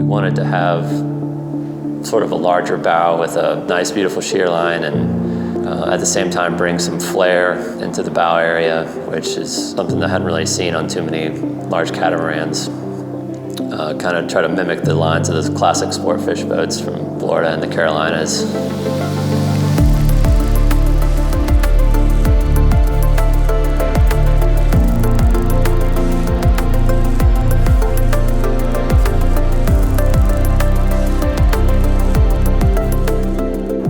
wanted to have sort of a larger bow with a nice, beautiful shear line, and at the same time bring some flair into the bow area, which is something that I hadn't really seen on too many large catamarans. Kind of try to mimic the lines of those classic sport fish boats from Florida and the Carolinas.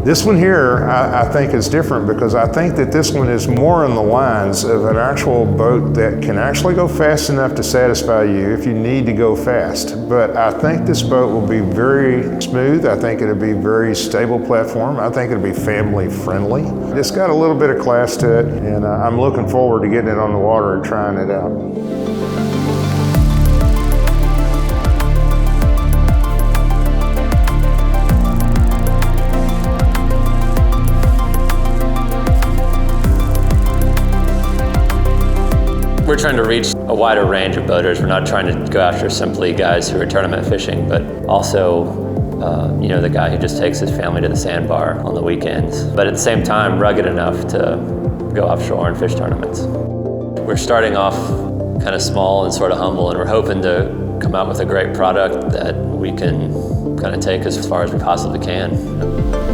This one here, I think is different because I think that this one is more on the lines of an actual boat that can actually go fast enough to satisfy you if you need to go fast. But I think this boat will be very smooth. I think it'll be a very stable platform. I think it'll be family friendly. It's got a little bit of class to it, and I'm looking forward to getting it on the water and trying it out. We're trying to reach a wider range of boaters. We're not trying to go after simply guys who are tournament fishing, but also, the guy who just takes his family to the sandbar on the weekends. But at the same time, rugged enough to go offshore and fish tournaments. We're starting off kind of small and sort of humble, and we're hoping to come out with a great product that we can kind of take as far as we possibly can.